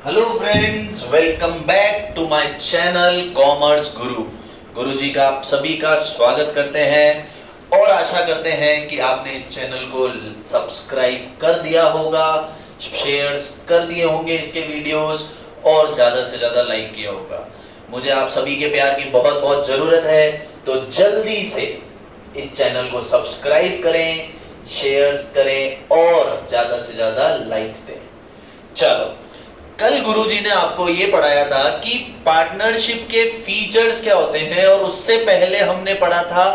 Hello friends, welcome back to my channel Commerce Guru. Guruji का आप सभी का स्वागत करते हैं और आशा करते हैं कि आपने इस चैनल को सब्सक्राइब कर दिया होगा, शेयर्स कर दिए होंगे इसके वीडियोस और ज़्यादा से ज़्यादा लाइक किया होगा। मुझे आप सभी के प्यार की बहुत बहुत ज़रूरत है, तो जल्दी से इस चैनल को सब्सक्राइब करें, शेयर्स करें और ज़्यादा से ज़्यादा लाइक्स दें। चलो, कल गुरुजी ने आपको ये पढ़ाया था कि पार्टनरशिप के फीचर्स क्या होते हैं और उससे पहले हमने पढ़ा था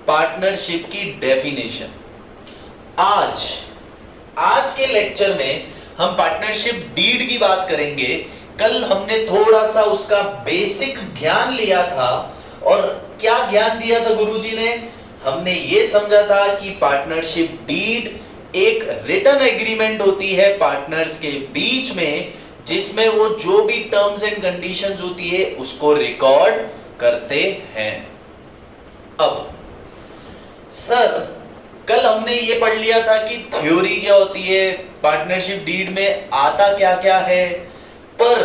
पार्टनरशिप की डेफिनेशन। आज के लेक्चर में हम पार्टनरशिप डीड की बात करेंगे। कल हमने थोड़ा सा उसका बेसिक ज्ञान लिया था और क्या ज्ञान दिया था गुरुजी ने? हमने ये समझा था कि पार्टनरशिप डीड एक रिटन एग्रीमेंट होती है पार्टनर्स के बीच में, जिसमें वो जो भी टर्म्स एंड कंडीशंस होती है उसको रिकॉर्ड करते हैं। अब सर, कल हमने ये पढ़ लिया था कि थ्योरी क्या होती है, पार्टनरशिप डीड में आता क्या क्या है, पर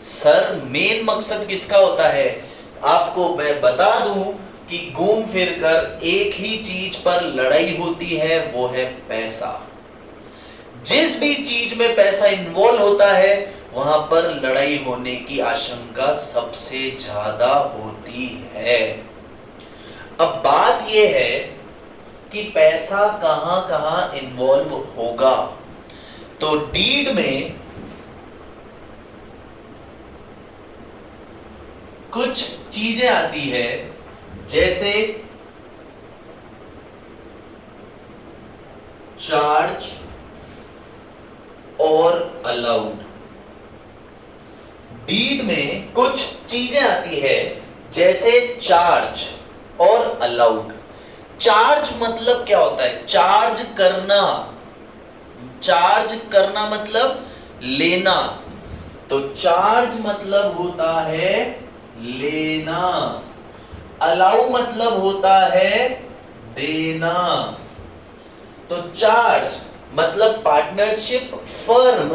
सर मेन मकसद किसका होता है? आपको मैं बता दूं कि घूम फिर कर एक ही चीज पर लड़ाई होती है, वो है पैसा। जिस भी चीज में पैसा इन्वॉल्व होता है वहां पर लड़ाई होने की आशंका सबसे ज्यादा होती है। अब बात यह है कि पैसा कहां कहां इन्वॉल्व होगा। तो डीड में कुछ चीजें आती है, जैसे चार्ज और अलाउड। डीड में कुछ चीजें आती है जैसे चार्ज और अलाउड। चार्ज मतलब क्या होता है? चार्ज करना मतलब लेना। तो चार्ज मतलब होता है लेना, अलाउ मतलब होता है देना। तो चार्ज मतलब पार्टनरशिप फर्म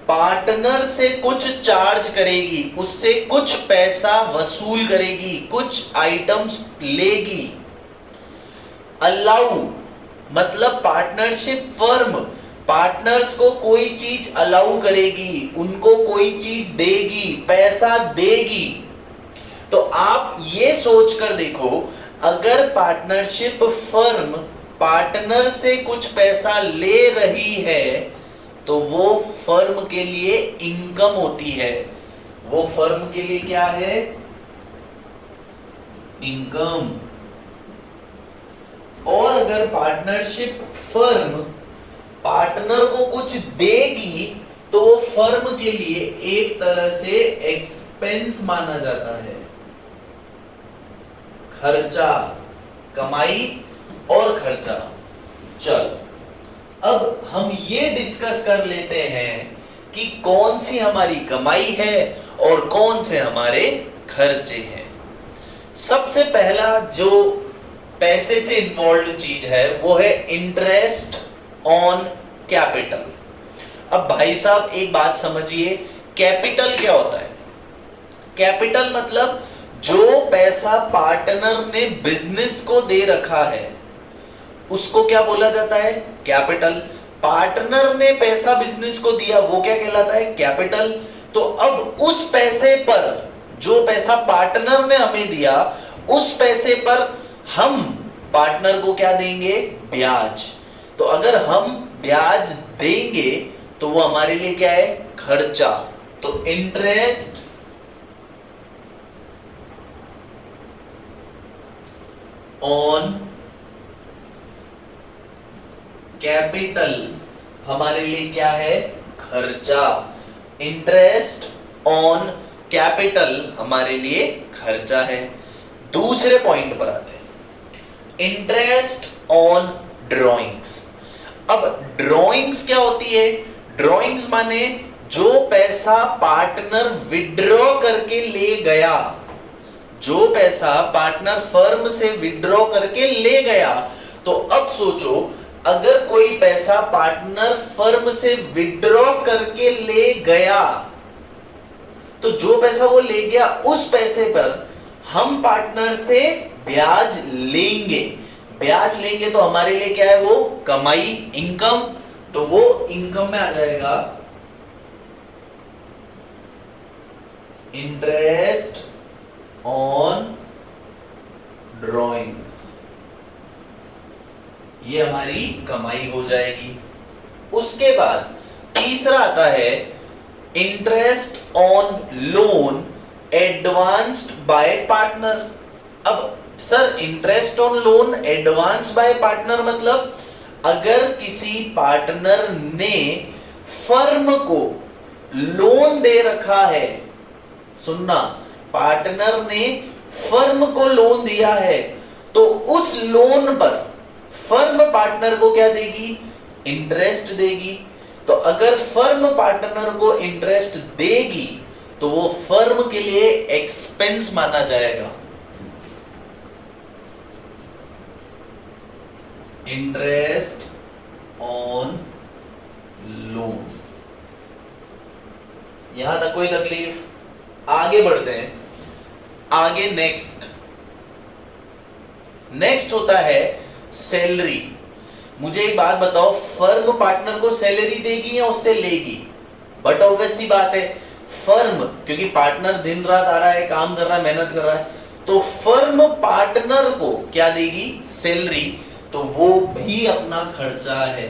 पार्टनर से कुछ चार्ज करेगी, उससे कुछ पैसा वसूल करेगी, कुछ आइटम्स लेगी। अलाउ मतलब पार्टनरशिप फर्म पार्टनर्स को कोई चीज अलाउ करेगी, उनको कोई चीज देगी, पैसा देगी। तो आप ये सोचकर देखो, अगर पार्टनरशिप फर्म पार्टनर से कुछ पैसा ले रही है तो वो फर्म के लिए इनकम होती है। वो फर्म के लिए क्या है? इनकम। और अगर पार्टनरशिप फर्म पार्टनर को कुछ देगी तो वो फर्म के लिए एक तरह से एक्सपेंस माना जाता है, खर्चा, कमाई और खर्चा। चल, अब हम ये डिस्कस कर लेते हैं कि कौन सी हमारी कमाई है और कौन से हमारे खर्चे हैं। सबसे पहला जो पैसे से इन्वॉल्व चीज है वो है इंटरेस्ट ऑन कैपिटल। अब भाई साहब एक बात समझिए, कैपिटल क्या होता है? कैपिटल मतलब जो पैसा पार्टनर ने बिजनेस को दे रखा है उसको क्या बोला जाता है? कैपिटल। पार्टनर ने पैसा बिजनेस को दिया, वो क्या कहलाता है? कैपिटल। तो अब उस पैसे पर, जो पैसा पार्टनर ने हमें दिया, उस पैसे पर हम पार्टनर को क्या देंगे? ब्याज। तो अगर हम ब्याज देंगे तो वो हमारे लिए क्या है? खर्चा। तो इंटरेस्ट ऑन कैपिटल हमारे लिए क्या है? खर्चा। इंटरेस्ट ऑन कैपिटल हमारे लिए खर्चा है। दूसरे पॉइंट पर आते हैं, इंटरेस्ट ऑन ड्रॉइंग्स। अब ड्रॉइंग्स क्या होती है? ड्रॉइंग्स माने जो पैसा पार्टनर विड्रॉ करके ले गया, जो पैसा पार्टनर फर्म से विड्रॉ करके ले गया। तो अब सोचो, अगर कोई पैसा पार्टनर फर्म से विड्रॉ करके ले गया तो जो पैसा वो ले गया उस पैसे पर हम पार्टनर से ब्याज लेंगे। ब्याज लेंगे तो हमारे लिए क्या है, वो कमाई, इनकम। तो वो इनकम में आ जाएगा इंटरेस्ट ऑन ड्रॉइंग्स, ये हमारी कमाई हो जाएगी। उसके बाद तीसरा आता है interest on loan advanced by partner. अब sir interest on loan advance by partner मतलब अगर किसी पार्टनर ने फर्म को लोन दे रखा है, सुनना, पार्टनर ने फर्म को लोन दिया है, तो उस लोन पर फर्म पार्टनर को क्या देगी, इंटरेस्ट देगी। तो अगर फर्म पार्टनर को इंटरेस्ट देगी तो वो फर्म के लिए एक्सपेंस माना जाएगा। Interest on loan. यहां तक कोई तकलीफ? आगे बढ़ते हैं। आगे नेक्स्ट होता है सैलरी। मुझे एक बात बताओ, फर्म पार्टनर को सैलरी देगी या उससे लेगी? बट ऑब्वियस सी बात है, फर्म, क्योंकि पार्टनर दिन रात आ रहा है, काम कर रहा है, मेहनत कर रहा है, तो फर्म पार्टनर को क्या देगी, सैलरी। तो वो भी अपना खर्चा है।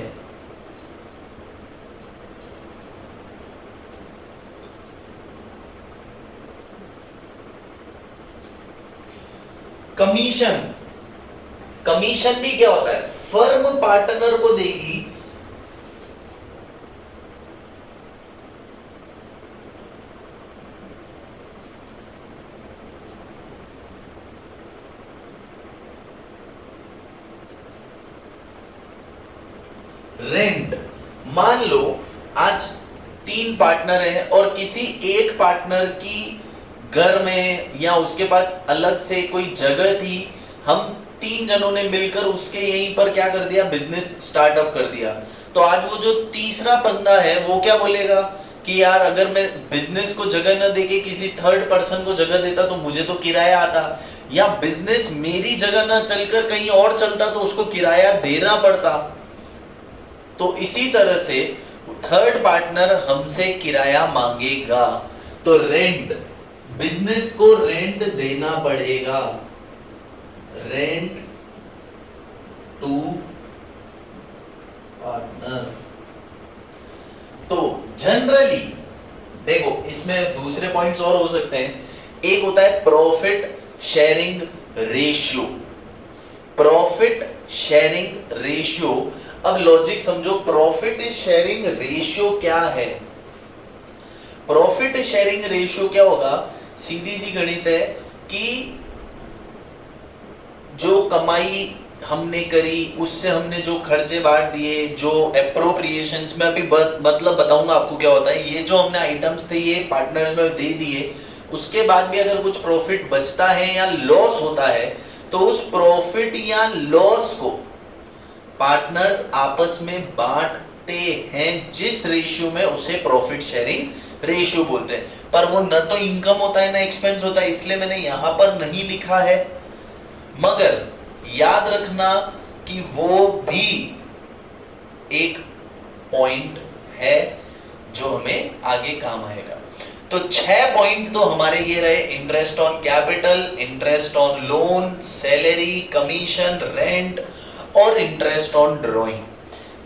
कमीशन, कमीशन भी क्या होता है, फर्म पार्टनर को देगी रेंट। मान लो आज 3 पार्टनर हैं और किसी एक पार्टनर की घर में या उसके पास अलग से कोई जगह थी, हम 3 जनों ने मिलकर उसके यहीं पर क्या कर दिया, बिजनेस स्टार्टअप कर दिया। तो आज वो जो तीसरा बंदा है वो क्या बोलेगा कि यार अगर मैं बिजनेस को जगह न देके किसी थर्ड पर्सन को जगह देता तो मुझे तो किराया आता, या बिजनेस मेरी जगह न चलकर कहीं और चलता तो उसको किराया देना पड़ता। तो इसी तरह से थर्ड पार्टनर हमसे किराया मांगेगा, तो रेंट, बिजनेस को रेंट देना पड़ेगा, रेंट टू पार्टनर। तो जनरली देखो इसमें दूसरे पॉइंट्स और हो सकते हैं। एक होता है profit sharing ratio. Profit sharing ratio, अब लॉजिक समझो, प्रॉफिट शेयरिंग रेशियो क्या है। प्रॉफिट शेयरिंग रेशियो क्या होगा, सीधी सी गणित है कि जो कमाई हमने करी उससे हमने जो खर्चे बांट दिए, जो एप्रोप्रिएशंस में अभी मतलब बताऊंगा आपको क्या होता है, ये जो हमने आइटम्स थे ये पार्टनर्स में दे दिए, उसके बाद भी अगर कुछ प्रॉफिट बचता है या लॉस होता है तो उस प्रॉफिट या लॉस को पार्टनर्स आपस में बांटते हैं, जिस रेशियो में उसे प्रॉफिट शेयरिंग रेशियो बोलते हैं। पर वो न तो इनकम होता है ना एक्सपेंस होता है, इसलिए मैंने यहां पर नहीं लिखा है। मगर याद रखना कि वो भी एक पॉइंट है जो हमें आगे काम आएगा। तो 6 पॉइंट तो हमारे ये रहे, interest on capital, interest on loan, salary, commission, rent और इंटरेस्ट ऑन ड्रॉइंग।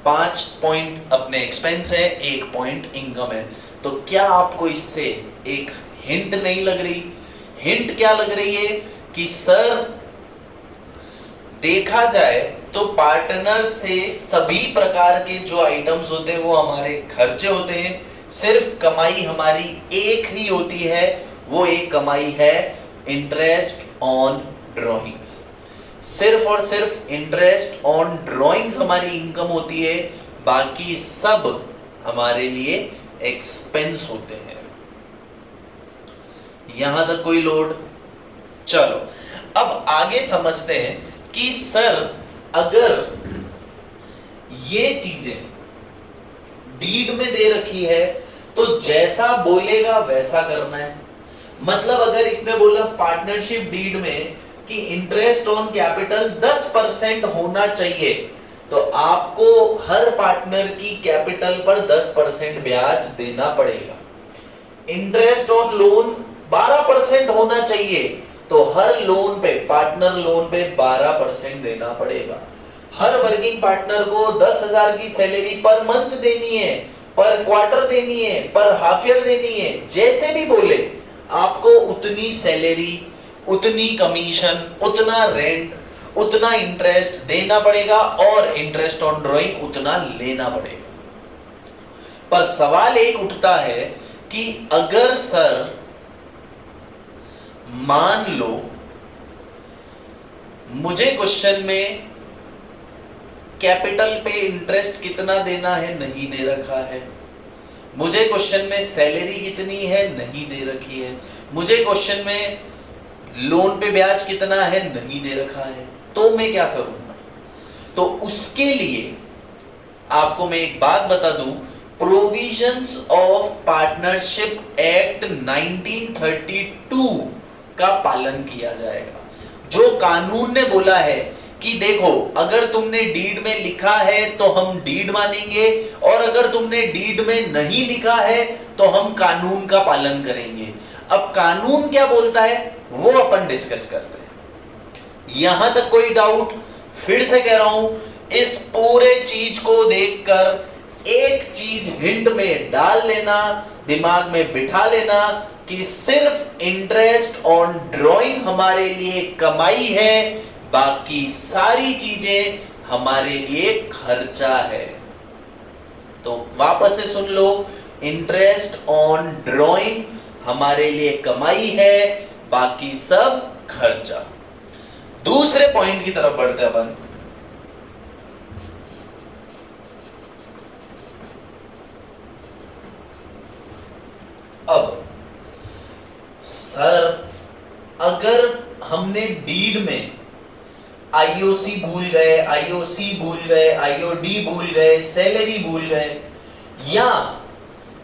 5 पॉइंट अपने एक्सपेंस है, 1 पॉइंट इनकम है। तो क्या आपको इससे एक हिंट नहीं लग रही? हिंट क्या लग रही है कि सर देखा जाए तो पार्टनर से सभी प्रकार के जो आइटम्स होते हैं वो हमारे खर्चे होते हैं, सिर्फ कमाई हमारी एक ही होती है, वो एक कमाई है इंटरेस्ट ऑन ड्रॉइंग्स। सिर्फ और सिर्फ इंटरेस्ट ऑन ड्रॉइंग्स हमारी इनकम होती है, बाकी सब हमारे लिए एक्सपेंस होते हैं। यहां तक कोई लोड? चलो अब आगे समझते हैं कि सर अगर ये चीजें डीड में दे रखी है तो जैसा बोलेगा वैसा करना है। मतलब अगर इसने बोला पार्टनरशिप डीड में कि इंटरेस्ट ऑन कैपिटल 10% होना चाहिए, तो आपको हर पार्टनर की कैपिटल पर 10% ब्याज देना पड़ेगा। इंटरेस्ट ऑन लोन 12% होना चाहिए, तो हर लोन पे, पार्टनर लोन पे 12% देना पड़ेगा। हर वर्किंग पार्टनर को 10,000 की सैलरी पर मंथ देनी है, पर क्वार्टर देनी है, पर हाफ ईयर देनी है, जैसे भी बोले आपको उतनी सैलरी, उतनी कमीशन, उतना रेंट, उतना इंटरेस्ट देना पड़ेगा और इंटरेस्ट ऑन ड्रॉइंग उतना लेना पड़ेगा। पर सवाल एक उठता है कि अगर सर मान लो मुझे क्वेश्चन में कैपिटल पे इंटरेस्ट कितना देना है नहीं दे रखा है, मुझे क्वेश्चन में सैलरी कितनी है नहीं दे रखी है, मुझे क्वेश्चन में लोन पे ब्याज कितना है नहीं दे रखा है, तो मैं क्या करूंगा? तो उसके लिए आपको मैं एक बात बता दूं, प्रोविजंस ऑफ पार्टनरशिप एक्ट 1932 का पालन किया जाएगा। जो कानून ने बोला है कि देखो अगर तुमने डीड में लिखा है तो हम डीड मानेंगे, और अगर तुमने डीड में नहीं लिखा है तो हम कानून का पालन करेंगे। अब कानून क्या बोलता है वो अपन डिस्कस करते हैं। यहां तक कोई डाउट? फिर से कह रहा हूं, इस पूरे चीज को देखकर एक चीज हिंट में डाल लेना, दिमाग में बिठा लेना कि सिर्फ इंटरेस्ट ऑन ड्रॉइंग हमारे लिए कमाई है, बाकी सारी चीजें हमारे लिए खर्चा है। तो वापस से सुन लो, इंटरेस्ट ऑन ड्रॉइंग हमारे लिए कमाई है, बाकी सब खर्चा। दूसरे पॉइंट की तरफ बढ़ते अपन। अब सर अगर हमने डीड में आईओसी भूल गए, आईओसी भूल गए, आईओडी भूल गए, सैलरी भूल गए, या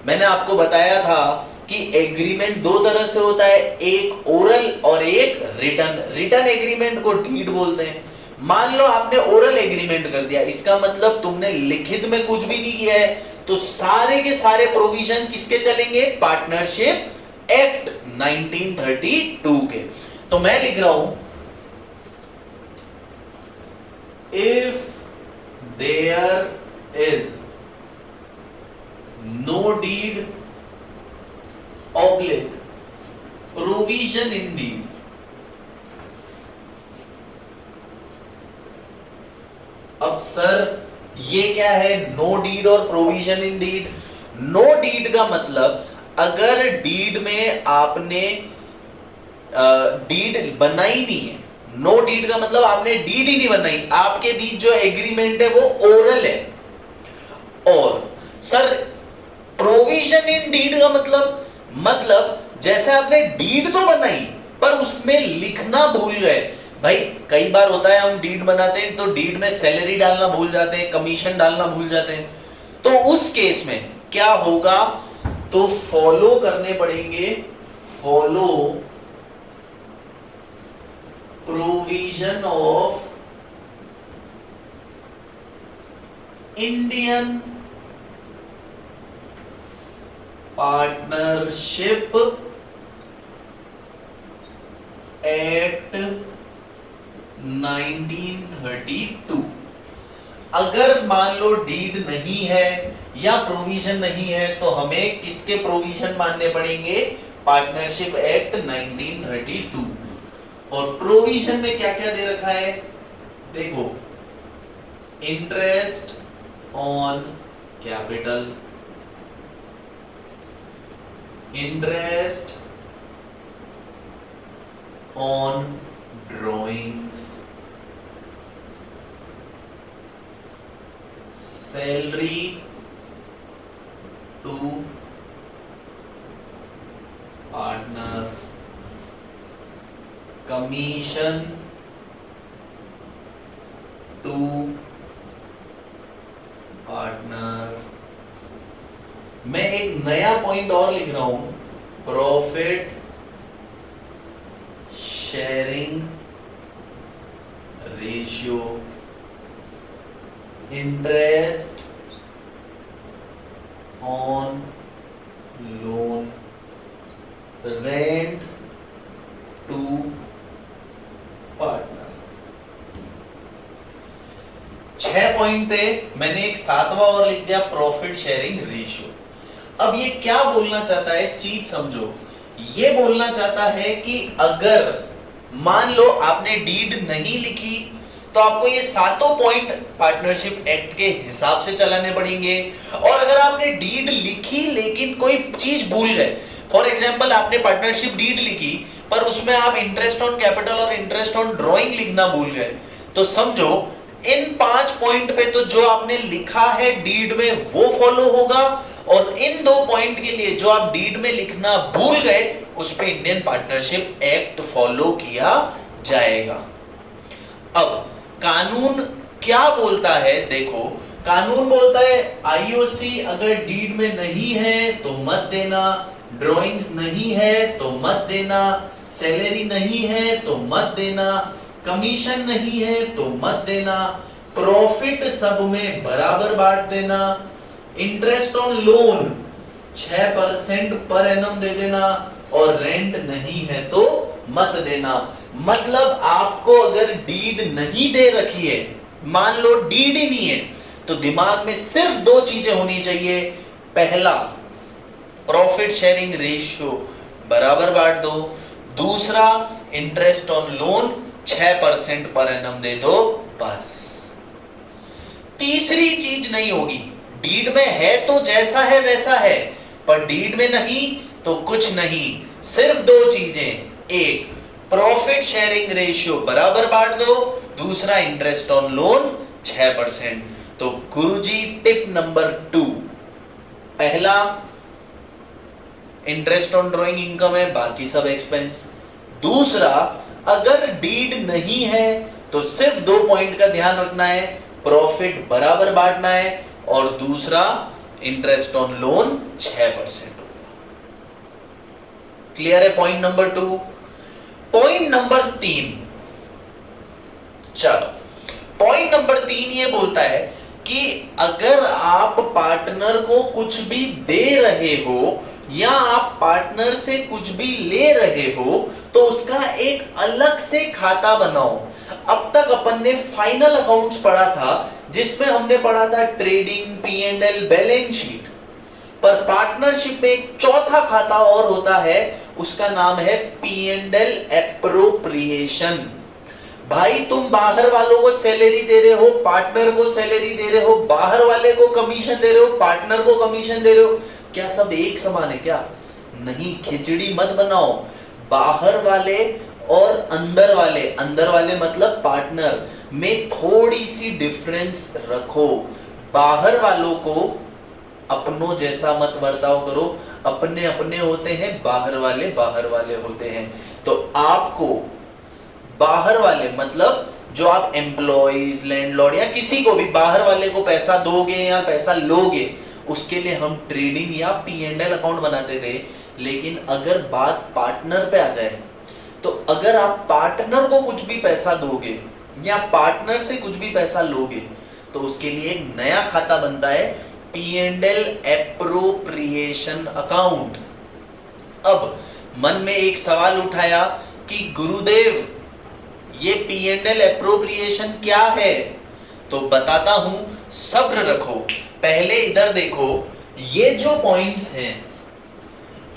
मैंने आपको बताया था कि एग्रीमेंट दो तरह से होता है, एक ओरल और एक रिटन। रिटन एग्रीमेंट को डीड बोलते हैं। मान लो आपने ओरल एग्रीमेंट कर दिया, इसका मतलब तुमने लिखित में कुछ भी नहीं किया है, तो सारे के सारे प्रोविजन किसके चलेंगे? पार्टनरशिप एक्ट 1932 के। तो मैं लिख रहा हूं, if there is no deed oblique provision in deed, अब सर ये क्या है? नो डीड और provision in deed. No deed का मतलब अगर डीड में आपने डीड बनाई नहीं है, नो डीड का मतलब आपने डीड ही नहीं बनाई, आपके बीच जो एग्रीमेंट है वो ओरल है। और सर प्रोविजन इन डीड का मतलब जैसे आपने डीड तो बनाई पर उसमें लिखना भूल गए। भाई कई बार होता है हम डीड बनाते हैं तो डीड में सैलरी डालना भूल जाते हैं, कमीशन डालना भूल जाते हैं, तो उस केस में क्या होगा? तो फॉलो करने पड़ेंगे, follow provision of Indian partnership act 1932। अगर मान लो डीड नहीं है या प्रोविजन नहीं है तो हमें किसके प्रोविजन मानने पड़ेंगे? Partnership act 1932। और प्रोविजन में क्या क्या दे रखा है देखो, interest on capital, interest on drawings, salary to partner, commission to partner. मैं एक नया पॉइंट और लिख रहा हूं, profit sharing ratio, interest on loan, rent to partner. 6 point थे, मैंने एक 7वां और लिख दिया, प्रॉफिट शेयरिंग रेशियो। अब ये क्या बोलना चाहता है, चीज समझो। ये बोलना चाहता है कि अगर मान लो आपने डीड नहीं लिखी तो आपको ये 7 पॉइंट पार्टनरशिप एक्ट के हिसाब से चलाने पड़ेंगे। और अगर आपने डीड लिखी लेकिन कोई चीज भूल गए, फॉर एग्जांपल आपने पार्टनरशिप डीड लिखी पर उसमें आप इंटरेस्ट ऑन कैपिटल और इंटरेस्ट ऑन ड्रॉइंग लिखना भूल गए, तो समझो इन 5 पॉइंट पे तो जो आपने लिखा है डीड में वो फॉलो होगा, और इन 2 पॉइंट के लिए जो आप डीड में लिखना भूल गए उस पे इंडियन पार्टनरशिप एक्ट फॉलो किया जाएगा। अब कानून क्या बोलता है, देखो कानून बोलता है आईओसी अगर डीड में नहीं है तो मत देना, ड्राइंग्स नहीं है तो मत देना, सैलरी नहीं है तो मत देना, कमीशन नहीं है तो मत देना, प्रॉफिट सब में बराबर बांट देना, interest on loan 6% per annum दे देना, और रेंट नहीं है तो मत देना। मतलब आपको अगर डीड नहीं दे रखी है, मान लो डीड ही नहीं है, तो दिमाग में सिर्फ 2 चीजें होनी चाहिए। पहला, प्रॉफिट शेयरिंग रेशियो बराबर बांट दो, दूसरा interest on loan 6% per annum दे दो, बस। तीसरी चीज नहीं होगी, डीड में है तो जैसा है वैसा है, पर डीड में नहीं तो कुछ नहीं। सिर्फ 2 चीजें, एक प्रॉफिट शेयरिंग रेशियो बराबर बांट दो, दूसरा इंटरेस्ट ऑन लोन 6%। तो गुरुजी टिप नंबर 2, पहला इंटरेस्ट ऑन ड्रॉइंग इनकम है, बाकी सब एक्सपेंस। दूसरा, अगर डीड नहीं है तो सिर्फ 2 पॉइंट का ध्यान रखना है, प्रॉफिट बराबर बांटना है, और दूसरा इंटरेस्ट ऑन लोन 6%। क्लियर है पॉइंट नंबर 2। पॉइंट नंबर 3, चलो पॉइंट नंबर 3 ये बोलता है कि अगर आप पार्टनर को कुछ भी दे रहे हो या आप पार्टनर से कुछ भी ले रहे हो तो उसका एक अलग से खाता बनाओ। अब तक अपन ने फाइनल अकाउंट्स पढ़ा था जिसमें हमने पढ़ा था ट्रेडिंग, P&L, बैलेंस शीट, पर पार्टनरशिप में एक चौथा खाता और होता है, उसका नाम है P&L एप्रोप्रिएशन। भाई तुम बाहर वालों को सैलरी दे रहे हो, पार्टनर को सैलरी दे रहे हो, बाहर वाले को कमीशन दे रहे हो, पार्टनर को कमीशन दे रहे हो, क्या सब एक समान है क्या? नहीं, खिचड़ी मत बनाओ। बाहर वाले और अंदर वाले मतलब पार्टनर में थोड़ी सी डिफरेंस रखो। बाहर वालों को अपनों जैसा मत बर्ताव करो, अपने अपने होते हैं, बाहर वाले होते हैं। तो आपको बाहर वाले मतलब जो आप एम्प्लॉइज, लैंडलॉर्ड या किसी को भी बाहर वाले को पैसा दोगे या पैसा लोगे, उसके लिए हम ट्रेडिंग या P&L अकाउंट बनाते थे। लेकिन अगर बात पार्टनर पे आ जाए तो अगर आप पार्टनर को कुछ भी पैसा दोगे या पार्टनर से कुछ भी पैसा लोगे तो उसके लिए एक नया खाता बनता है, P&L एप्रोप्रिएशन अकाउंट। अब मन में एक सवाल उठाया कि गुरुदेव ये P&L एप्रोप्रिएशन क्या है? तो बताता हूं, सब्र रखो। पहले इधर देखो, ये जो पॉइंट्स हैं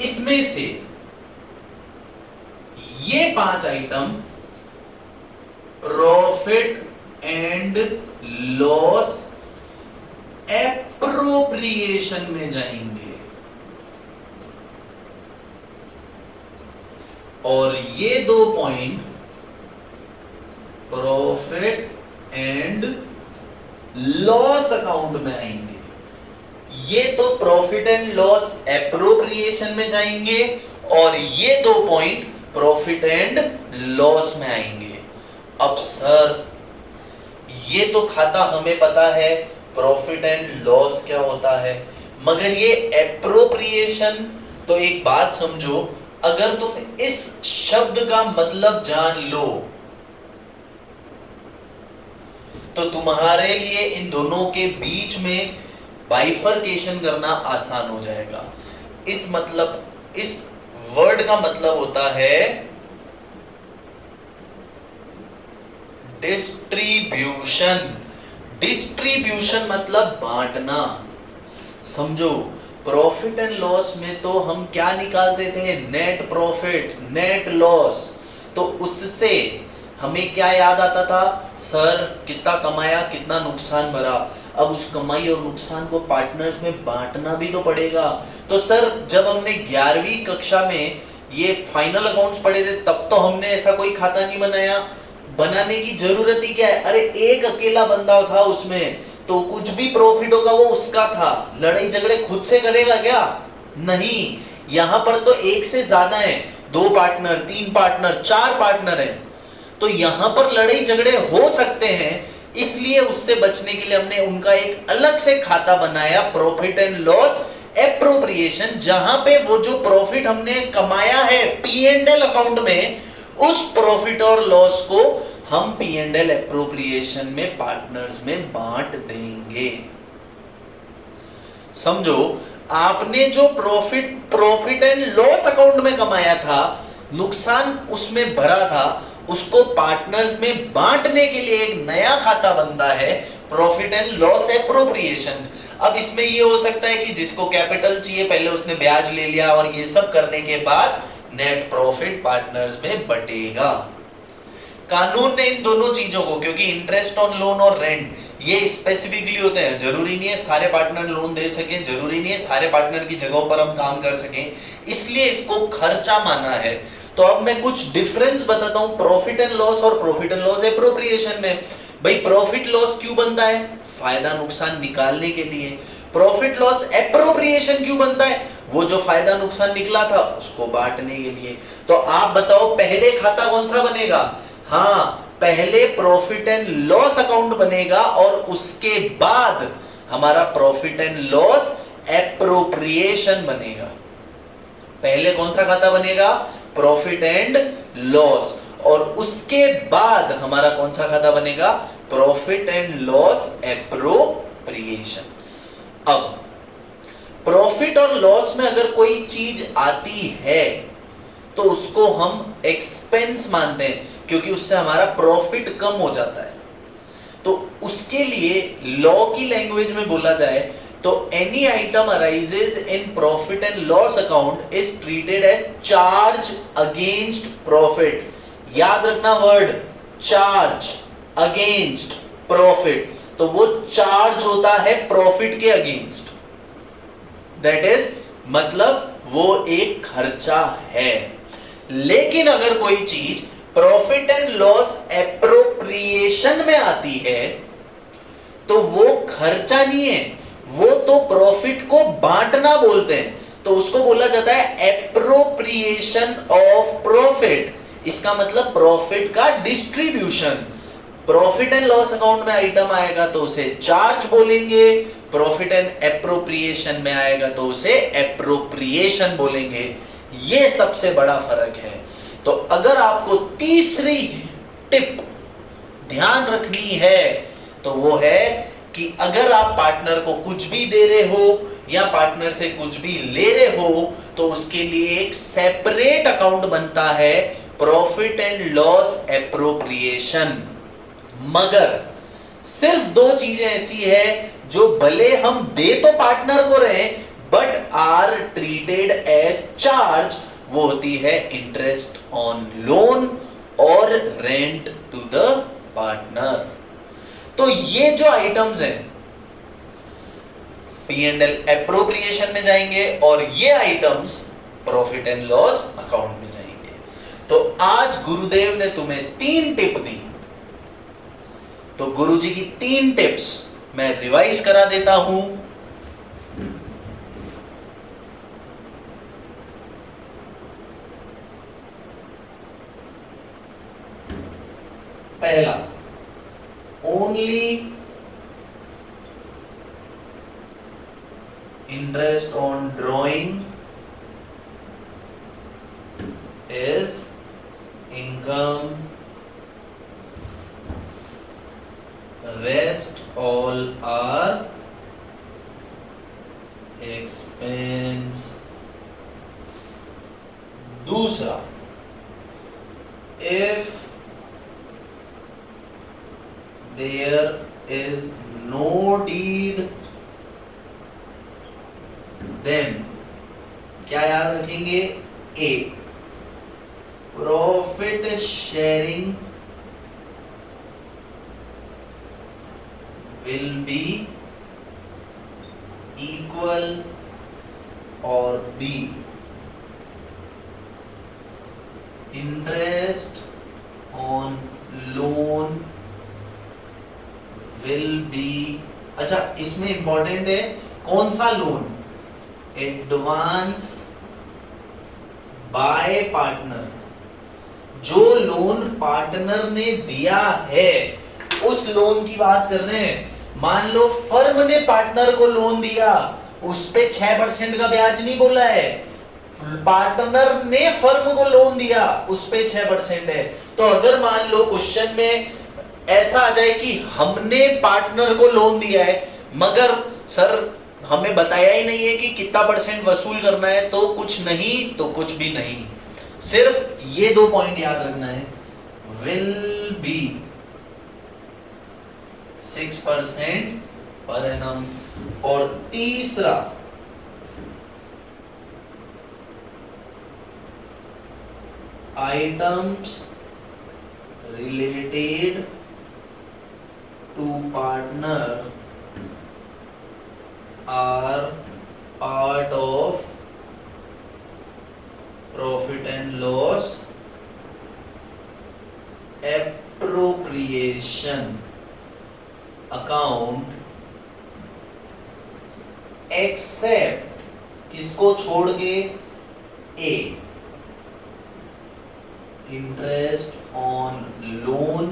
इसमें से ये 5 item profit and loss appropriation में जाएंगे, और ये 2 point profit and loss account में आएंगे। ये तो प्रॉफिट एंड लॉस एप्रोप्रिएशन में जाएंगे और ये 2 पॉइंट प्रॉफिट एंड लॉस में आएंगे। अब सर ये तो खाता हमें पता है, प्रॉफिट एंड लॉस क्या होता है, मगर ये एप्रोप्रिएशन, तो एक बात समझो, अगर तुम इस शब्द का मतलब जान लो तो तुम्हारे लिए इन दोनों के बीच में बाइफरकेशन करना आसान हो जाएगा। इस वर्ड का मतलब होता है डिस्ट्रीब्यूशन। डिस्ट्रीब्यूशन मतलब बांटना। समझो, प्रॉफिट एंड लॉस में तो हम क्या निकालते थे? Net profit, net loss. तो उससे हमें क्या याद आता था? सर कितना कमाया, कितना नुकसान भरा। अब उस कमाई और नुकसान को पार्टनर्स में बांटना भी तो पड़ेगा। तो सर जब हमने 11वीं कक्षा में ये फाइनल अकाउंट्स पढ़े थे तब तो हमने ऐसा कोई खाता नहीं बनाया। बनाने की जरूरत ही क्या है? अरे एक अकेला बंदा था उसमें, तो कुछ भी प्रॉफिट होगा वो उसका था। लड़ाई झगड़े खुद से करेगा क्या? नहीं, यहां पर तो एक से ज्यादा है, 2 पार्टनर, 3 पार्टनर, 4 पार्टनर है, तो यहां पर लड़ाई झगड़े हो सकते हैं। इसलिए उससे बचने के लिए हमने उनका एक अलग से खाता बनाया, प्रॉफिट एंड लॉस एप्रोप्रिएशन, जहां पे वो जो प्रॉफिट हमने कमाया है P&L अकाउंट में, उस प्रॉफिट और लॉस को हम P&L एप्रोप्रिएशन में पार्टनर्स में बांट देंगे। समझो, आपने जो प्रॉफिट एंड लॉस अकाउंट में कमाया था, नुकसान उसमें भरा था, उसको पार्टनर्स में बांटने के लिए एक नया खाता बनता है, प्रॉफिट एंड लॉस एप्रोप्रिएशंस। अब इसमें ये हो सकता है कि जिसको कैपिटल चाहिए पहले उसने ब्याज ले लिया, और ये सब करने के बाद नेट प्रॉफिट पार्टनर्स में बटेगा। कानून ने इन दोनों चीजों को, क्योंकि इंटरेस्ट ऑन लोन और रेंट ये स्पेसिफिकली होते हैं, जरूरी नहीं है सारे पार्टनर लोन दे सकें, जरूरी नहीं है सारे पार्टनर की जगहों पर हम काम कर सकें, इसलिए इसको खर्चा माना है। तो अब मैं कुछ डिफरेंस बताता हूं प्रॉफिट एंड लॉस और प्रॉफिट एंड लॉस एप्रोप्रिएशन में। भाई प्रॉफिट लॉस क्यों बनता है? फायदा नुकसान निकालने के लिए। प्रॉफिट लॉस एप्रोप्रिएशन क्यों बनता है? वो जो फायदा नुकसान निकला था उसको बांटने के लिए। तो आप बताओ पहले खाता कौन सा बनेगा? हाँ, पहले प्रॉफिट एंड लॉस अकाउंट बनेगा और उसके बाद हमारा प्रॉफिट एंड लॉस एप्रोप्रिएशन बनेगा। पहले कौन सा खाता बनेगा? प्रॉफिट एंड लॉस, और उसके बाद हमारा कौन सा खाता बनेगा? Profit and loss appropriation. अब प्रॉफिट और लॉस में अगर कोई चीज आती है तो उसको हम एक्सपेंस मानते हैं, क्योंकि उससे हमारा प्रॉफिट कम हो जाता है। तो उसके लिए लॉ की लैंग्वेज में बोला जाए तो any item arises in profit and loss account is treated as charge against profit. याद रखना वर्ड चार्ज अगेंस्ट प्रॉफिट, तो वो चार्ज होता है प्रॉफिट के अगेंस्ट, दैट इज मतलब वो एक खर्चा है। लेकिन अगर कोई चीज प्रॉफिट एंड लॉस एप्रोप्रिएशन में आती है तो वो खर्चा नहीं है, वो तो प्रॉफिट को बांटना बोलते हैं, तो उसको बोला जाता है एप्रोप्रिएशन ऑफ प्रॉफिट। इसका मतलब प्रॉफिट का distribution. Profit and loss account में आइटम आएगा तो उसे चार्ज बोलेंगे, प्रॉफिट एंड एप्रोप्रिएशन में आएगा तो उसे एप्रोप्रिएशन बोलेंगे। ये सबसे बड़ा फर्क है। तो अगर आपको तीसरी टिप ध्यान रखनी है तो वो है कि अगर आप पार्टनर को कुछ भी दे रहे हो या पार्टनर से कुछ भी ले रहे हो तो उसके लिए एक सेपरेट अकाउंट बनता है, प्रॉफिट एंड लॉस एप्रोप्रिएशन। मगर सिर्फ 2 चीजें ऐसी है जो भले हम दे तो पार्टनर को रहे but are treated as charge, वो होती है इंटरेस्ट ऑन लोन और रेंट टू द पार्टनर। तो ये जो आइटम्स हैं P&L एप्रोप्रिएशन में जाएंगे और ये items profit and loss account में जाएंगे। तो आज गुरुदेव ने तुम्हें 3 टिप दी, तो गुरुजी की 3 टिप्स मैं रिवाइज करा देता हूं। पहला, only in interest on drawing is income, rest all are expense. दूसरा, if there is no deed then क्या याद रखेंगे? A, profit sharing will be equal, or B, interest on loan will be, अच्छा इसमें इंपॉर्टेंट है कौन सा loan? Advance by partner, जो लोन पार्टनर ने दिया है उस लोन की बात कर रहे हैं। मान लो फर्म ने पार्टनर को लोन दिया, उस पे 6% का ब्याज नहीं बोला है, पार्टनर ने फर्म को लोन दिया उस पे 6% है। तो अगर मान लो क्वेश्चन में ऐसा आ जाए कि हमने पार्टनर को लोन दिया है मगर सर हमें बताया ही नहीं है कि कितना % वसूल करना है, तो कुछ नहीं तो कुछ भी नहीं, सिर्फ ये 2 पॉइंट याद रखना है, विल बी 6% पर एनम। और तीसरा, items related to partner are part of profit and loss appropriation account except किसको छोड़ के? A, interest on loan,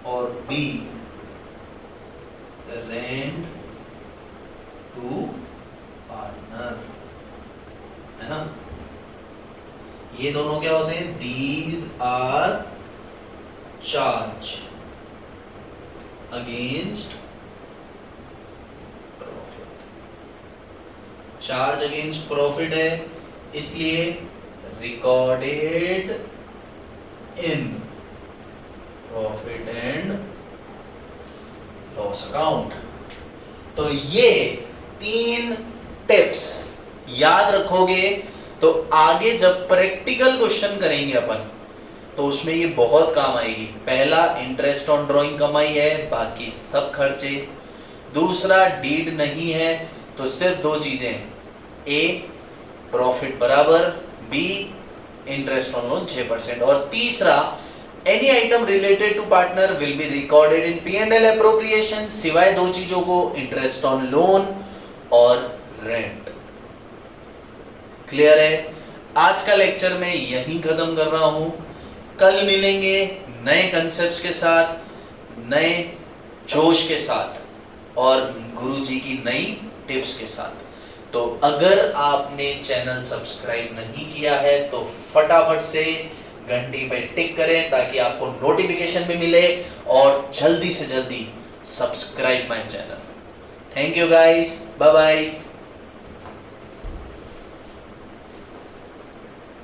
और B, रेंट टू पार्टनर, है ना? ये दोनों क्या होते हैं? These are charge against profit. Charge against profit है, इसलिए recorded in profit and loss account. तो ये 3 टिप्स याद रखोगे तो आगे जब प्रैक्टिकल क्वेश्चन करेंगे अपन तो उसमें ये बहुत काम आएगी। पहला, इंटरेस्ट ऑन ड्रॉइंग कमाई है, बाकी सब खर्चे। दूसरा, डीड नहीं है तो सिर्फ 2 चीजें, ए प्रॉफिट बराबर, बी इंटरेस्ट ऑन लोन 6%। और तीसरा, any item related to partner will be recorded in P&L appropriation, सिवाय 2 चीजों को, इंटरेस्ट ऑन लोन और रेंट। क्लियर है? आज का लेक्चर मैं यहीं खत्म कर रहा हूं। कल मिलेंगे नए कंसेप्ट्स के साथ, नए जोश के साथ और गुरुजी की नई टिप्स के साथ। तो अगर आपने चैनल सब्सक्राइब नहीं किया है तो फटाफट से घंटी पे टिक करें ताकि आपको नोटिफिकेशन भी मिले और जल्दी से जल्दी subscribe my channel. Thank you guys, bye bye.